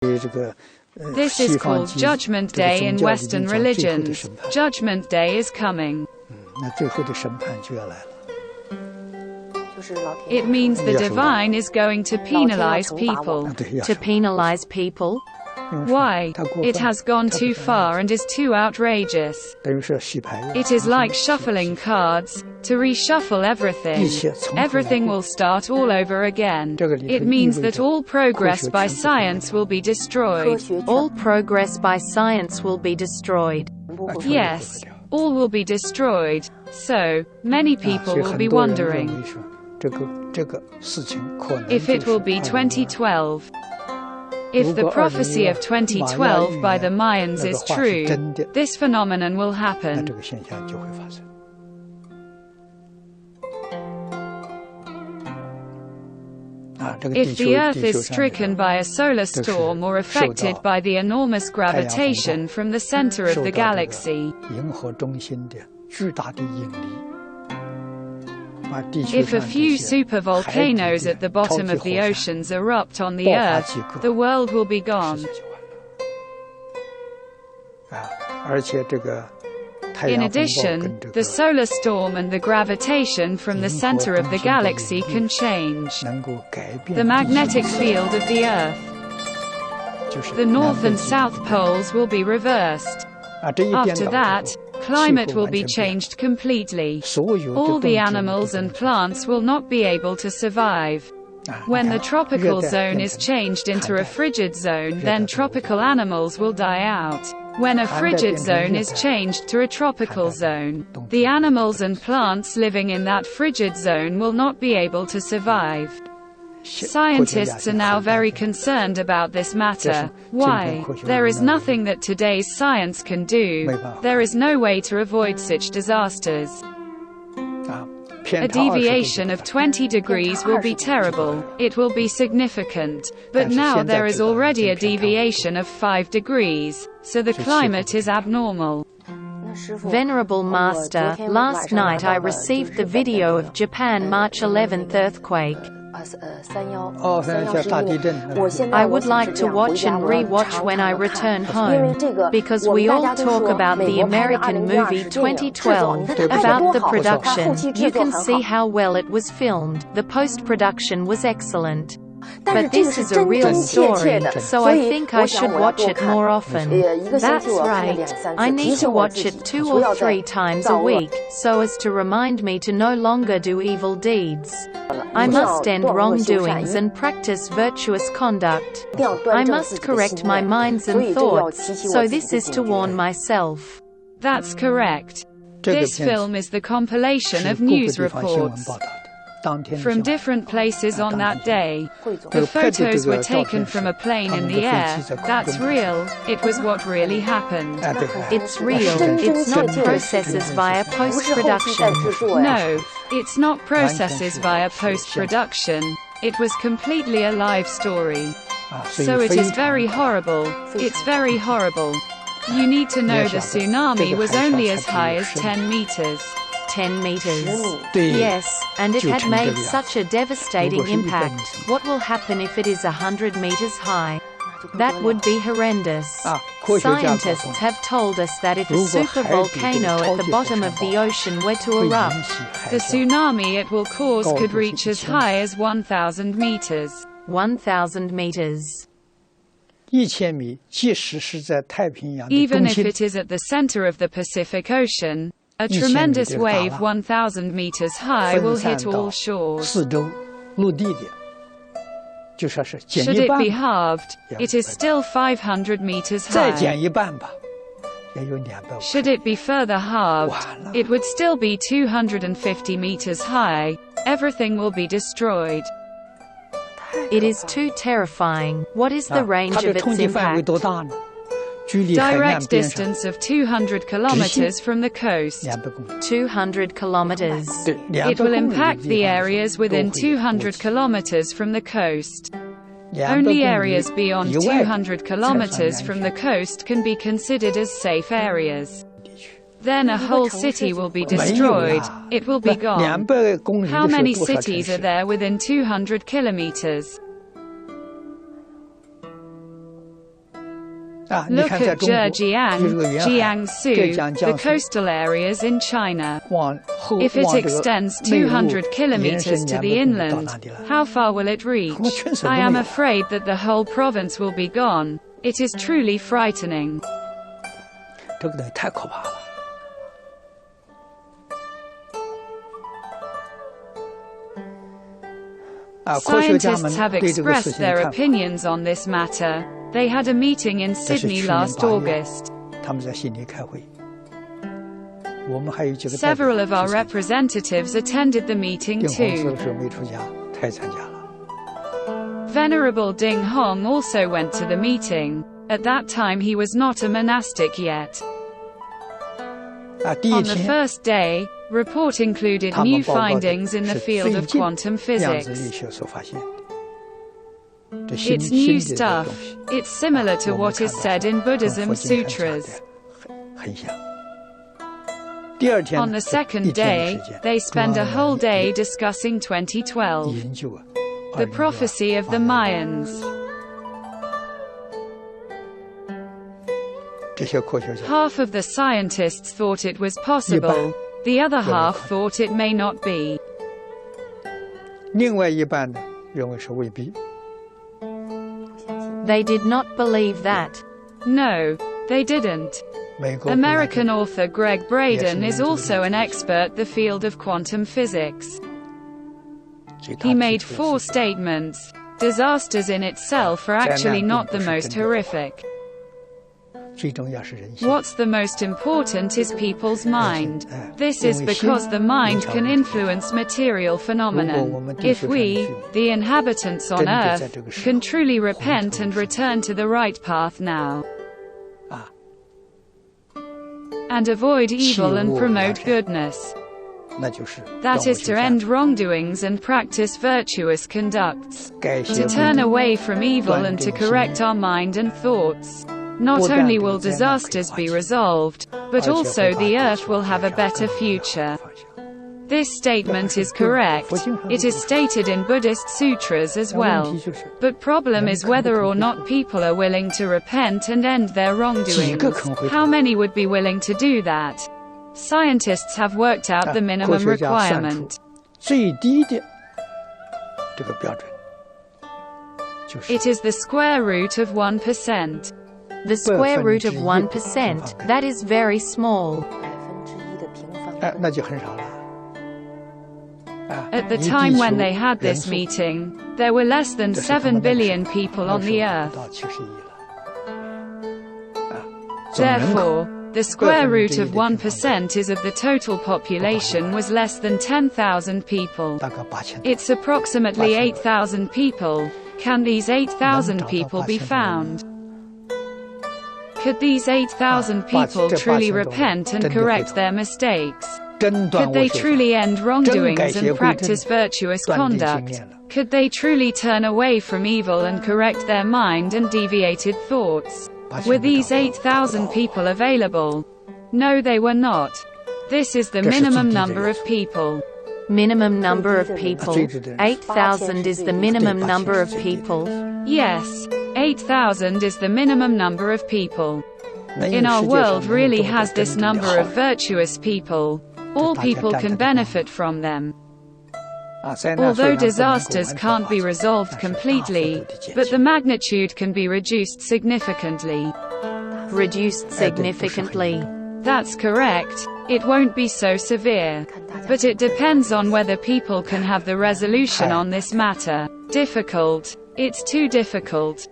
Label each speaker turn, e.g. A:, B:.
A: This is called Judgment Day in Western religions. Judgment Day is coming. It means the divine is going to penalize people.
B: To penalize people?
A: Why? It has gone too far and is too outrageous. It is like shuffling cards. To reshuffle everything will start all over again. It means that all progress by science will be destroyed.
B: All progress by science will be destroyed.
A: Yes, all will be destroyed. So, many people will be wondering if it will be 2012. If the prophecy of 2012 by the Mayans is true, this phenomenon will happen. If the Earth is stricken by a solar storm or affected by the enormous gravitation from the center of the galaxy, if a few supervolcanoes at the bottom of the oceans erupt on the Earth, the world will be gone. In addition, the solar storm and the gravitation from the center of the galaxy can change the magnetic field of the Earth. The north and south poles will be reversed. After that, climate will be changed completely. All the animals and plants will not be able to survive. When the tropical zone is changed into a frigid zone, then tropical animals will die out. When a frigid zone is changed to a tropical zone, the animals and plants living in that frigid zone will not be able to survive. Scientists are now very concerned about this matter. Why? There is nothing that today's science can do. There is no way to avoid such disasters. A deviation of 20 degrees will be terrible. It will be significant. But now there is already a deviation of 5 degrees, so the climate is abnormal.
B: Venerable Master, last night I received the video of Japan March 11th earthquake. I would like to watch and re-watch when I return home, because we all talk about the American movie 2012, about the production. You can see how well it was filmed. The post-production was excellent. But this is a real story, so I think I should watch it more often. That's right. I need to watch it 2 or 3 times a week, so as to remind me to no longer do evil deeds. I must end wrongdoings and practice virtuous conduct. I must correct my minds and thoughts, so this is to warn myself.
A: That's correct. This film is the compilation of news reports from different places on that day. The photos were taken from a plane in the air. That's real. It was what really happened.
B: It's real. It's not processes via post-production.
A: No, it's not processes via post-production. It was completely a live story. So it is very horrible. It's very horrible. You need to know the tsunami was only as high as 10 meters.
B: 10 meters. Yes, and it had made such a devastating impact. What will happen if it is 100 meters high? That would be horrendous. Scientists have told us that if a supervolcano at the bottom of the ocean were to erupt,
A: the tsunami it will cause could reach as high as 1,000 meters.
B: 1,000 meters.
A: Even if it is at the center of the Pacific Ocean, a tremendous wave 1,000 meters high will hit all shores. Should it be halved, it is still 500 meters high. Should it be further halved, it would still be 250 meters high. Everything will be destroyed.
B: It is too terrifying. What is the range of its impact?
A: Direct distance of 200 kilometers from the coast.
B: 200 kilometers.
A: It will impact the areas within 200 kilometers from the coast. Only areas beyond 200 kilometers from the coast can be considered as safe areas. Then a whole city will be destroyed. It will be gone. How many cities are there within 200 kilometers? Look at Zhejiang, Jiangsu, the coastal areas in China. If it extends 200 kilometers to the inland, how far will it reach? I am afraid that the whole province will be gone. It is truly frightening. Scientists have expressed their opinions on this matter. They had a meeting in Sydney last August. Several of our representatives attended the meeting too. Venerable Ding Hong also went to the meeting. At that time he was not a monastic yet. On the first day, report included new findings in the field of quantum physics. It's new stuff. It's similar to what is said in Buddhism sutras. On the second day, they spend a whole day discussing 2012, the prophecy of the Mayans. Half of the scientists thought it was possible, the other half thought it may not be.
B: They did not believe that.
A: No, they didn't. American author Greg Braden is also an expert in the field of quantum physics. He made 4 statements. Disasters in itself are actually not the most horrific. What's the most important is people's mind. This is because the mind can influence material phenomena. If we, the inhabitants on Earth, can truly repent and return to the right path now, and avoid evil and promote goodness, that is to end wrongdoings and practice virtuous conducts, to turn away from evil and to correct our mind and thoughts. Not only will disasters be resolved, but also the Earth will have a better future. This statement is correct. It is stated in Buddhist sutras as well. But problem is whether or not people are willing to repent and end their wrongdoings. How many would be willing to do that? Scientists have worked out the minimum requirement. It is the square root of 1%.
B: The square root of 1%, that is very small.
A: At the time when they had this meeting, there were less than 7 billion people on the Earth. Therefore, the square root of 1% is of the total population was less than 10,000 people. It's approximately 8,000 people. Can these 8,000 people be found? Could these 8,000 people truly repent and correct their mistakes? Could they truly end wrongdoings and practice virtuous conduct? Could they truly turn away from evil and correct their mind and deviated thoughts? Were these 8,000 people available? No, they were not. This is the minimum number of people.
B: Minimum number of people. 8,000 is the minimum number of people.
A: Yes, 8,000 is the minimum number of people. In our world really has this number of virtuous people. All people can benefit from them. Although disasters can't be resolved completely, but the magnitude can be reduced significantly.
B: Reduced significantly.
A: That's correct. It won't be so severe. But it depends on whether people can have the resolution on this matter. Difficult. It's too difficult.